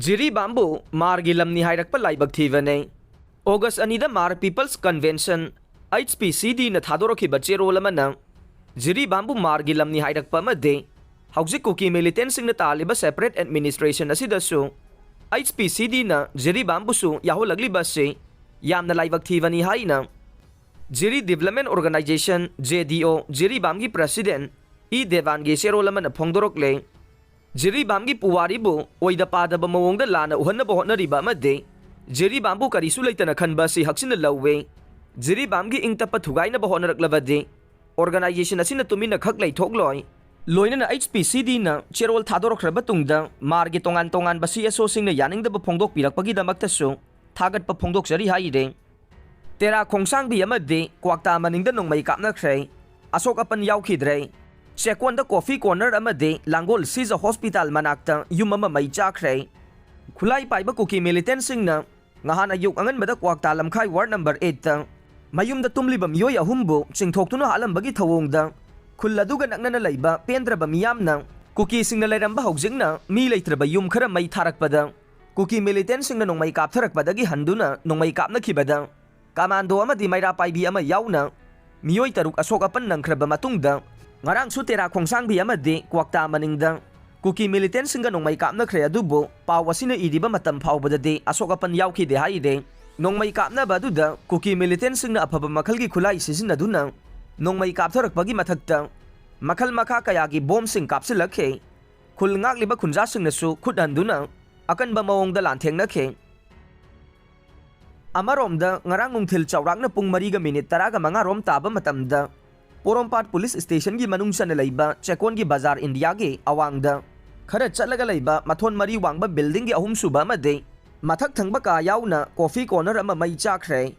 ꯖꯤꯔꯤꯕꯥꯝꯕꯨ ꯃꯥꯔꯒꯤ ꯂꯝꯅꯤ ꯍꯥꯏꯔꯛꯄ ꯂꯥꯏꯕꯛ ꯊꯤꯕꯅꯦ꯫ ꯑꯣꯒꯁ 2ꯗ ꯃꯥꯔ ꯄꯤꯄꯜꯁ ꯀꯟꯚꯦꯟꯁꯟ HPCDꯅ ꯊꯥꯗꯣꯔꯛꯈꯤꯕ ꯆꯦꯔꯣꯜ ꯑꯃꯅ ꯖꯤꯔꯤꯕꯥꯝꯕꯨ ꯃꯥꯔꯒꯤ ꯂꯝꯅꯤ ꯍꯥꯏꯔꯛꯄ ꯑꯃꯗꯤ ꯍꯧꯖꯤꯛ ꯀꯨꯀꯤ ꯃꯤꯂꯤꯇꯦꯟꯁꯤꯡꯅ ꯇꯥꯜꯂꯤꯕ ꯁꯦꯄꯔꯦꯠ ꯑꯦꯗꯃꯤꯅꯤꯁꯇ꯭ꯔꯦꯁꯟ ꯑꯁꯤꯗꯁꯨ HPCDꯅ ꯖꯤꯔꯤꯕꯥꯝꯕꯨꯁꯨ ꯌꯥꯎꯍꯜꯂꯛꯂꯤꯕ ꯑꯁꯤ ꯌꯥꯝꯅ ꯂꯥꯏꯕꯛ ꯊꯤꯕꯅꯤ ꯍꯥꯏꯅ ꯖꯤꯔꯤ ꯗꯤꯕꯦꯂꯞꯃꯦꯟ ꯑꯣꯔꯒꯅꯥꯏꯖꯦꯁꯟ JDO ꯖꯤꯔꯤꯕꯥꯝꯒꯤ ꯄ꯭ꯔꯦꯁꯤꯗꯦꯟꯠ ꯗꯦꯕꯥꯟꯒꯤ ꯆꯦꯔꯣꯜ ꯑꯃꯅ ꯐꯣꯡꯗꯣꯔꯛꯂꯦ꯫ ꯖꯤꯔꯤꯕꯥꯝꯒꯤ ꯄꯨꯋꯥꯔꯤꯕꯨ ꯑꯣꯏꯗ ꯄꯥꯗꯕ ꯃꯑꯣꯡꯗ ꯂꯥꯟꯅ ꯎꯍꯟꯅꯕ ꯍꯣꯠꯅꯔꯤꯕ ꯑꯃꯗꯤ ꯖꯤꯔꯤꯕꯥꯝꯕꯨ ꯀꯔꯤꯁꯨ ꯂꯩꯇꯅ ꯈꯟꯕ ꯑꯁꯤ ꯍꯛꯆꯤꯟꯅ ꯂꯧꯋꯦ꯫ ꯖꯤꯔꯤꯕꯥꯝꯒꯤ ꯏꯪꯇꯞꯄ ꯊꯨꯒꯥꯏꯅꯕ ꯍꯣꯠꯅꯔꯛꯂꯕꯗꯤ ꯑꯣꯔꯒꯅꯥꯏꯖꯦꯁꯟ ꯑꯁꯤꯅ ꯇꯨꯃꯤꯟꯅ ꯈꯛ ꯂꯩꯊꯣꯛꯂꯣꯏ꯫ ꯂꯣꯏꯅꯅ HPCDꯅ ꯆꯦꯔꯣꯜ ꯊꯥꯗꯣꯔꯛꯈ꯭ꯔꯕ ꯇꯨꯡꯗ ꯃꯥꯔꯒꯤ ꯇꯣꯉꯥꯟ ꯇꯣꯉꯥꯟꯕ CSOꯁꯤꯡꯅ ꯌꯥꯅꯤꯡꯗꯕ ꯐꯣꯡꯗꯣꯛꯄꯤꯔꯛꯄꯒꯤꯗꯃꯛꯇꯁꯨ ꯊꯥꯒꯠꯄ ꯐꯣꯡꯗꯣꯛꯆꯔꯤ ꯍꯥꯏꯔꯦ꯫ ꯇꯦꯔꯥ ꯈꯣꯡꯁꯥꯡꯕꯤ ꯑꯃꯗꯤ ꯀ꯭ꯋꯥꯛꯇꯥ ꯃꯅꯤꯡꯗ ꯅꯣꯡꯃꯩ ꯀꯥꯞꯅꯈ꯭ꯔꯦ꯫ ꯑꯁꯣꯛ ꯑꯄꯟ ꯌꯥꯎꯈꯤꯗ꯭ꯔꯦ꯫ ꯆꯦꯛꯀꯣꯟꯗ ꯀꯣꯐꯤ ꯀꯣꯔꯅꯔ ꯑꯃꯗꯤ ꯂꯥꯡꯒꯣꯜ ꯁꯤꯖ ꯍꯣꯁꯄꯤꯇꯥꯜ ꯃꯅꯥꯛꯇ ꯌꯨꯝ ꯑꯃ ꯃꯩ ꯆꯥꯈ꯭ꯔꯦ꯫ ꯈꯨꯠꯂꯥꯏ ꯄꯥꯏꯕ ꯀꯨꯀꯤ ꯃꯤꯂꯤꯇꯦꯟꯁꯤꯡꯅ ꯉꯍꯥꯟ ꯑꯌꯨꯛ ꯑꯉꯟꯕꯗ ꯀ꯭ꯋꯥꯛꯇꯥ ꯂꯝꯈꯥꯏ ꯋꯥꯔꯗ ꯅꯝꯕꯔ 8ꯇ ꯃꯌꯨꯝꯗ ꯇꯨꯝꯂꯤꯕ ꯃꯤꯑꯣꯏ 3ꯕꯨ ꯆꯤꯡꯊꯣꯛꯇꯨꯅ ꯍꯥꯠꯂꯝꯕꯒꯤ ꯊꯧꯑꯣꯡꯗ ꯈꯨꯜ ꯑꯗꯨꯒ ꯅꯛꯅꯅ ꯂꯩꯕ ꯄꯦꯟꯗ꯭ꯔꯕ ꯃꯤꯌꯥꯝꯅ ꯀꯨꯀꯤꯁꯤꯡꯅ ꯂꯩꯔꯝꯕ ꯍꯧꯖꯤꯛꯅ ꯃꯤ ꯂꯩꯇ꯭ꯔꯕ ꯌꯨꯝ ꯈꯔ ꯃꯩ ꯊꯥꯔꯛꯄꯗ ꯀꯨꯀꯤ ꯃꯤꯂꯤꯇꯦꯟꯁꯤꯡꯅ ꯅꯣꯡꯃꯩ ꯀꯥꯞꯊꯔꯛꯄꯗꯒꯤ ꯍꯟꯗꯨꯅ ꯅꯣꯡꯃꯩ ꯀꯥꯞꯅꯈꯤꯕꯗ ꯀꯃꯥꯟꯗꯣ ꯑꯃꯗꯤ ꯃꯩꯔꯥ ꯄꯥꯏꯕꯤ ꯑꯃ ꯌꯥꯎꯅ ꯃꯤꯑꯣꯏ 6 ꯑꯁꯣꯛ ꯑꯄꯟ ꯅꯪꯈ꯭ꯔꯕ ꯃꯇꯨꯡꯗ ꯉꯔꯥꯡꯁꯨ ꯇꯦꯔꯥ ꯈꯣꯡꯁꯥꯡꯕꯤ ꯑꯃꯗꯤ ꯀ꯭ꯋꯥꯛꯇꯥ ꯃꯅꯤꯡꯗ ꯀꯨꯀꯤ ꯃꯤꯂꯤꯇꯦꯟꯁꯤꯡꯒ ꯅꯣꯡꯃꯩ ꯀꯥꯞꯅꯈ꯭ꯔꯦ ꯑꯗꯨꯕꯨ ꯄꯥꯎ ꯑꯁꯤꯅ ꯏꯔꯤꯕ ꯃꯇꯝ ꯐꯥꯎꯕꯗꯗꯤ ꯑꯁꯣꯛ ꯑꯄꯟ ꯌꯥꯎꯈꯤꯗꯦ ꯍꯥꯏꯔꯦ꯫ ꯅꯣꯡꯃꯩ ꯀꯥꯞꯅꯕ ꯑꯗꯨꯗ ꯀꯨꯀꯤ ꯃꯤꯂꯤꯇꯦꯟꯁꯤꯡꯅ ꯑꯐꯕ ꯃꯈꯜꯒꯤ ꯈꯨꯠꯂꯥꯏ ꯁꯤꯖꯤꯟꯅꯗꯨꯅ ꯅꯣꯡꯃꯩ ꯀꯥꯞꯊꯔꯛꯄꯒꯤ ꯃꯊꯛꯇ ꯃꯈꯜ ꯃꯈꯥ ꯀꯌꯥꯒꯤ ꯕꯣꯝꯁꯤꯡ ꯀꯥꯞꯁꯤꯜꯂꯛꯈꯤ꯫ ꯈꯨꯜ ꯉꯥꯛꯂꯤꯕ ꯈꯨꯟꯖꯥꯁꯤꯡꯅꯁꯨ ꯈꯨꯠ ꯍꯟꯗꯨꯅ ꯑꯀꯟꯕ ꯃꯑꯣꯡꯗ ꯂꯥꯟꯊꯦꯡꯅꯈꯤ꯫ ꯑꯃꯔꯣꯝꯗ ꯉꯔꯥꯡ ꯅꯨꯡꯊꯤꯜ ꯆꯥꯎꯔꯥꯛꯅ ꯄꯨꯡ 4:15 ꯔꯣꯝ ꯇꯥꯕ ꯃꯇꯝꯗ ꯄꯣꯔꯣꯝꯄꯥꯠ ꯄꯨꯂꯤꯁ ꯁ꯭ꯇꯦꯁꯟꯒꯤ ꯃꯅꯨꯡꯆꯟꯅ ꯂꯩꯕ ꯆꯦꯛꯀꯣꯟꯒꯤ ꯕꯖꯥꯔ ꯏꯟꯗꯤꯌꯥꯒꯤ ꯑꯋꯥꯡꯗ ꯈꯔ ꯆꯠꯂꯒ ꯂꯩꯕ ꯃꯊꯣꯟ 4 ꯋꯥꯡꯕ ꯕꯤꯜꯗꯤꯡꯒꯤ 3ꯁꯨꯕ ꯑꯃꯗꯤ ꯃꯊꯛ ꯊꯪꯕ ꯀꯥ ꯌꯥꯎꯅ ꯀꯣꯐꯤ ꯀꯣꯔꯅꯔ ꯑꯃ ꯃꯩ ꯆꯥꯈ꯭ꯔꯦ꯫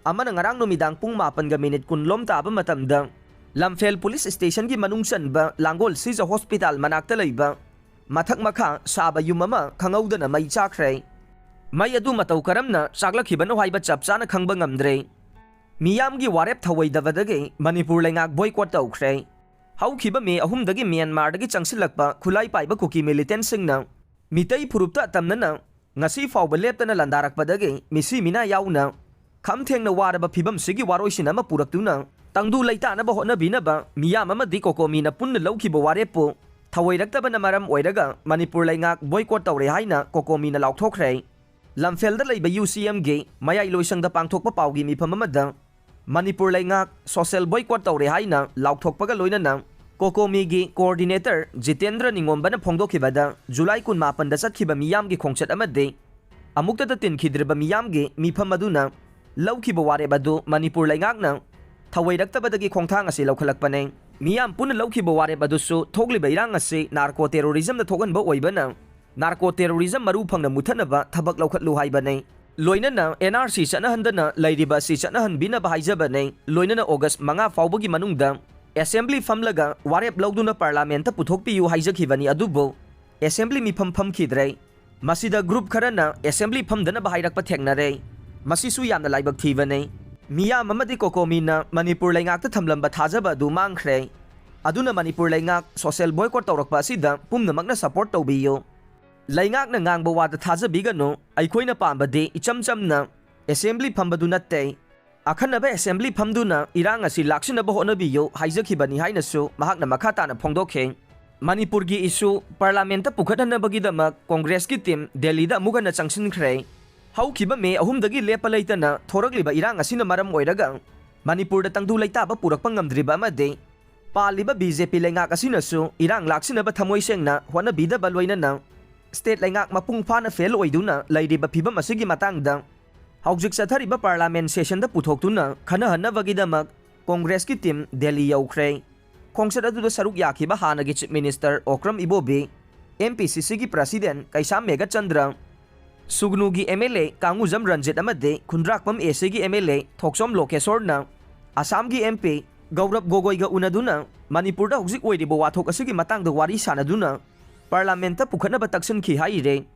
ꯑꯃꯅ ꯉꯔꯥꯡ ꯅꯨꯃꯤꯗꯥꯡ ꯄꯨꯡ 7:10 ꯂꯣꯝ ꯇꯥꯕ ꯃꯇꯝꯗ ꯂꯝꯐꯦꯜ ꯄꯨꯂꯤꯁ ꯁ꯭ꯇꯦꯁꯟꯒꯤ ꯃꯅꯨꯡꯆꯟꯕ ꯂꯥꯡꯒꯣꯜ ꯁꯤꯖ ꯍꯣꯁꯄꯤꯇꯥꯜ ꯃꯅꯥꯛꯇ ꯂꯩꯕ ꯃꯊꯛ ꯃꯈꯥ ꯁꯥꯕ ꯌꯨꯝ ꯑꯃ ꯈꯪꯍꯧꯗꯅ ꯃꯩ ꯆꯥꯈ꯭ꯔꯦ꯫ ꯃꯩ ꯑꯗꯨ ꯃꯇꯧ ꯀꯔꯝꯅ ꯆꯥꯛꯂꯛꯈꯤꯕꯅꯣ ꯍꯥꯏꯕ ꯆꯞ ꯆꯥꯅ ꯈꯪꯕ ꯉꯝꯗ꯭ꯔꯦ꯫ ꯃꯤꯌꯥꯝꯒꯤ ꯋꯥꯔꯦꯞ ꯊꯧꯑꯣꯏꯗꯕꯗꯒꯤ ꯃꯅꯤꯄꯨꯔ ꯂꯩꯉꯥꯛ ꯕꯣꯏꯀꯣꯠ ꯇꯧꯈ꯭ꯔꯦ꯫ ꯍꯧꯈꯤꯕ ꯃꯦ 3ꯗꯒꯤ ꯃ꯭ꯌꯥꯟꯃꯥꯔꯗꯒꯤ ꯆꯪꯁꯤꯜꯂꯛꯄ ꯈꯨꯠꯂꯥꯏ ꯄꯥꯏꯕ ꯀꯨꯀꯤ ꯃꯤꯂꯤꯇꯦꯟꯁꯤꯡꯅ ꯃꯤꯇꯩ ꯐꯨꯔꯨꯞꯇ ꯑꯇꯝꯅꯅ ꯉꯁꯤ ꯐꯥꯎꯕ ꯂꯦꯞꯇꯅ ꯂꯥꯟꯗꯥꯔꯛꯄꯗꯒꯤ ꯃꯤꯁꯤ ꯃꯤꯅꯥ ꯌꯥꯎꯅ ꯈꯝ ꯊꯦꯡꯅ ꯋꯥꯔꯕ ꯐꯤꯕꯝꯁꯤꯒꯤ ꯋꯥꯔꯣꯏꯁꯤꯟ ꯑꯃ ꯄꯨꯔꯛꯇꯨꯅ ꯇꯪꯗꯨ ꯂꯩꯇꯥꯅꯕ ꯍꯣꯠꯅꯕꯤꯅꯕ ꯃꯤꯌꯥꯝ ꯑꯃꯗꯤ ꯀꯣꯀꯣꯃꯤꯅ ꯄꯨꯟꯅ ꯂꯧꯈꯤꯕ ꯋꯥꯔꯦꯞꯄꯨ ꯊꯧꯑꯣꯏꯔꯛꯇꯕꯅ ꯃꯔꯝ ꯑꯣꯏꯔꯒ ꯃꯅꯤꯄꯨꯔ ꯂꯩꯉꯥꯛ ꯕꯣꯏꯀꯣꯠ ꯇꯧꯔꯦ ꯍꯥꯏꯅ ꯀꯣꯀꯣꯃꯤꯅ ꯂꯥꯎꯊꯣꯛꯈ꯭ꯔꯦ꯫ ꯂꯝꯐꯦꯜꯗ ꯂꯩꯕ UCMꯒꯤ ꯃꯌꯥꯏ ꯂꯣꯏꯁꯪꯗ ꯄꯥꯡꯊꯣꯛꯄ ꯄꯥꯎꯒꯤ ꯃꯤꯐꯝ ꯑꯃꯗ ꯃꯅꯤꯄꯨꯔ ꯂꯩꯉꯥꯛ ꯁꯣꯁꯤꯌꯦꯜ ꯕꯣꯏꯀꯣꯠ ꯇꯧꯔꯦ ꯍꯥꯏꯅ ꯂꯥꯎꯊꯣꯛꯄꯒ ꯂꯣꯏꯅꯅ ꯀꯣꯀꯣꯃꯤꯒꯤ ꯀꯣꯑꯣꯔꯗꯤꯅꯦꯇꯔ ꯖꯤꯇꯦꯟꯗ꯭ꯔ ꯅꯤꯡꯉꯣꯝꯕꯅ ꯐꯣꯡꯗꯣꯛꯈꯤꯕꯗ ꯖꯨꯂꯥꯏ 18ꯗ ꯆꯠꯈꯤꯕ ꯃꯤꯌꯥꯝꯒꯤ ꯈꯣꯡꯆꯠ ꯑꯃꯗꯤ ꯑꯃꯨꯛꯇꯗ ꯇꯤꯟꯈꯤꯗ꯭ꯔꯤꯕ ꯃꯤꯌꯥꯝꯒꯤ ꯃꯤꯐꯝ ꯑꯗꯨꯅ ꯂꯧꯈꯤꯕ ꯋꯥꯔꯦꯞ ꯑꯗꯨ ꯃꯅꯤꯄꯨꯔ ꯂꯩꯉꯥꯛꯅ ꯊꯧꯑꯣꯏꯔꯛꯇꯕꯗꯒꯤ ꯈꯣꯡꯊꯥꯡ ꯑꯁꯤ ꯂꯧꯈꯠꯂꯛꯄꯅꯤ꯫ ꯃꯤꯌꯥꯝ ꯄꯨꯟꯅ ꯂꯧꯈꯤꯕ ꯋꯥꯔꯦꯞ ꯑꯗꯨꯁꯨ ꯊꯣꯛꯂꯤꯕ ꯏꯔꯥꯡ ꯑꯁꯤ ꯅꯥꯔꯀꯣ ꯇꯦꯔꯣꯔꯤꯖꯝꯅ ꯊꯣꯛꯍꯟꯕ ꯑꯣꯏꯕꯅ ꯅꯥꯔꯀꯣ ꯇꯦꯔꯣꯔꯤꯖꯝ ꯃꯔꯨ ꯐꯪꯅ ꯃꯨꯠꯊꯠꯅꯕ ꯊꯕꯛ ꯂꯧꯈꯠꯂꯨ ꯍꯥꯏꯕꯅꯤ꯫ ꯂꯣꯏꯅꯅ NRC ꯆꯠꯅꯍꯟꯗꯅ ꯂꯩꯔꯤꯕ ꯑꯁꯤ ꯆꯠꯅꯍꯟꯕꯤꯅꯕ ꯍꯥꯏꯖꯕꯅꯤ꯫ ꯂꯣꯏꯅꯅ ꯑꯣꯒꯁ 5 ꯐꯥꯎꯕꯒꯤ ꯃꯅꯨꯡꯗ ꯑꯦꯁꯦꯝꯕ꯭ꯂꯤ ꯐꯝꯂꯒ ꯋꯥꯔꯦꯞ ꯂꯧꯗꯨꯅ ꯄꯥꯔꯂꯤꯌꯥꯃꯦꯟꯠꯇ ꯄꯨꯊꯣꯛꯄꯤꯌꯨ ꯍꯥꯏꯖꯈꯤꯕꯅꯤ ꯑꯗꯨꯕꯨ ꯑꯦꯁꯦꯝꯕ꯭ꯂꯤ ꯃꯤꯐꯝ ꯐꯝꯈꯤꯗ꯭ꯔꯦ꯫ ꯃꯁꯤꯗ ꯒ꯭ꯔꯨꯞ ꯈꯔꯅ ꯑꯦꯁꯦꯝꯕ꯭ꯂꯤ ꯐꯝꯗꯅꯕ ꯍꯥꯏꯔꯛꯄ ꯊꯦꯡꯅꯔꯦ꯫ ꯃꯁꯤꯁꯨ ꯌꯥꯝꯅ ꯂꯥꯏꯕꯛ ꯊꯤꯕꯅꯤ꯫ ꯃꯤꯌꯥꯝ ꯑꯃꯗꯤ ꯀꯣꯀꯣꯃꯤꯅ ꯃꯅꯤꯄꯨꯔ ꯂꯩꯉꯥꯛꯇ ꯊꯝꯂꯝꯕ ꯊꯥꯖꯕ ꯑꯗꯨ ꯃꯥꯡꯈ꯭ꯔꯦ꯫ ꯑꯗꯨꯅ ꯃꯅꯤꯄꯨꯔ ꯂꯩꯉꯥꯛ ꯁꯣꯁꯤꯌꯦꯜ ꯕꯣꯏꯀꯣꯠ ꯇꯧꯔꯛꯄ ꯑꯁꯤꯗ ꯄꯨꯝꯅꯃꯛꯅ ꯁꯄꯣꯔꯠ ꯇꯧꯕꯤꯌꯨ꯫ ꯂꯩꯉꯥꯛꯅ ꯉꯥꯡꯕ ꯋꯥꯗ ꯊꯥꯖꯕꯤꯒꯅꯨ꯫ ꯑꯩꯈꯣꯏꯅ ꯄꯥꯝꯕꯗꯤ ꯏꯆꯝ ꯆꯝꯅ ꯑꯦꯁꯦꯝꯕ꯭ꯂꯤ ꯐꯝꯕꯗꯨ ꯅꯠꯇꯦ꯫ ꯑꯈꯟꯅꯕ ꯑꯦꯁꯦꯝꯕ꯭ꯂꯤ ꯐꯝꯗꯨꯅ ꯏꯔꯥꯡ ꯑꯁꯤ ꯂꯥꯛꯁꯤꯟꯅꯕ ꯍꯣꯠꯅꯕꯤꯌꯨ ꯍꯥꯏꯖꯈꯤꯕꯅꯤ ꯍꯥꯏꯅꯁꯨ ꯃꯍꯥꯛꯅ ꯃꯈꯥ ꯇꯥꯅ ꯐꯣꯡꯗꯣꯛꯈꯤ꯫ ꯃꯅꯤꯄꯨꯔꯒꯤ ꯏꯁꯨ ꯄꯥꯔꯂꯤꯌꯥꯃꯦꯟꯠꯇ ꯄꯨꯈꯠꯍꯟꯅꯕꯒꯤꯗꯃꯛ ꯀꯣꯡꯒ꯭ꯔꯦꯁꯀꯤ ꯇꯤꯝ ꯗꯦꯜꯂꯤꯗ ꯑꯃꯨꯛ ꯍꯟꯅ ꯆꯪꯁꯤꯟꯈ꯭ꯔꯦ꯫ ꯍꯧꯈꯤꯕ ꯃꯦ 3ꯗꯒꯤ ꯂꯦꯞꯄ ꯂꯩꯇꯅ ꯊꯣꯔꯛꯂꯤꯕ ꯏꯔꯥꯡ ꯑꯁꯤꯅ ꯃꯔꯝ ꯑꯣꯏꯔꯒ ꯃꯅꯤꯄꯨꯔꯗ ꯇꯪꯗꯨ ꯂꯩꯇꯥꯕ ꯄꯨꯔꯛꯄ ꯉꯝꯗ꯭ꯔꯤꯕ ꯑꯃꯗꯤ ꯄꯥꯜꯂꯤꯕ BJP ꯂꯩꯉꯥꯛ ꯑꯁꯤꯅꯁꯨ ꯏꯔꯥꯡ ꯂꯥꯛꯁꯤꯟꯅꯕ ꯊꯃꯣꯏ ꯁꯦꯡꯅ ꯍꯣꯠꯅꯕꯤꯗꯕ ꯂꯣꯏꯅꯅ ꯁ꯭ꯇꯦꯠ ꯂꯩꯉꯥꯛ ꯃꯄꯨꯡ ꯐꯥꯅ ꯐꯦꯜ ꯑꯣꯏꯗꯨꯅ ꯂꯩꯔꯤꯕ ꯐꯤꯕꯝ ꯑꯁꯤꯒꯤ ꯃꯇꯥꯡꯗ ꯍꯧꯖꯤꯛ ꯆꯠꯊꯔꯤꯕ ꯄꯥꯔꯂꯤꯌꯥꯃꯦꯟꯠ ꯁꯦꯁꯟꯗ ꯄꯨꯊꯣꯛꯇꯨꯅ ꯈꯟꯅꯍꯟꯅꯕꯒꯤꯗꯃꯛ ꯀꯣꯡꯒ꯭ꯔꯦꯁꯀꯤ ꯇꯤꯝ ꯗꯦꯜꯂꯤ ꯌꯧꯈ꯭ꯔꯦ꯫ ꯈꯣꯡꯆꯠ ꯑꯗꯨꯗ ꯁꯔꯨꯛ ꯌꯥꯈꯤꯕ ꯍꯥꯟꯅꯒꯤ ꯆꯤꯐ ꯃꯤꯅꯤꯁꯇꯔ ꯑꯣꯀ꯭ꯔꯝ ꯏꯕꯣꯕꯤ, MPCCꯒꯤ ꯄ꯭ꯔꯁꯤꯗꯦꯟꯠ ꯀꯩꯁꯥꯝ ꯃꯦꯘꯆꯟꯗ꯭ꯔ, ꯁꯨꯒꯅꯨꯒꯤ MLA ꯀꯥꯡꯒꯨꯖꯝ ꯔꯟꯖꯤꯠ ꯑꯃꯗꯤ ꯈꯨꯟꯗ꯭ꯔꯥꯛꯄꯝ ACꯒꯤ MLA ꯊꯣꯛꯆꯣꯝ ꯂꯣꯀꯦꯁꯣꯔꯅ ꯑꯁꯥꯝꯒꯤ MP ꯒꯧꯔꯕ ꯒꯣꯒꯣꯏꯒ ꯎꯅꯗꯨꯅ ꯃꯅꯤꯄꯨꯔꯗ ꯍꯧꯖꯤꯛ ꯑꯣꯏꯔꯤꯕ ꯋꯥꯊꯣꯛ ꯑꯁꯤꯒꯤ ꯃꯇꯥꯡꯗ ꯋꯥꯔꯤ ꯁꯥꯅꯗꯨꯅ ꯄꯥꯔꯂꯤꯌꯥꯃꯦꯟꯠꯇ ꯄꯨꯈꯠꯅꯕ ꯇꯛꯁꯤꯟꯈꯤ ꯍꯥꯏꯔꯦ꯫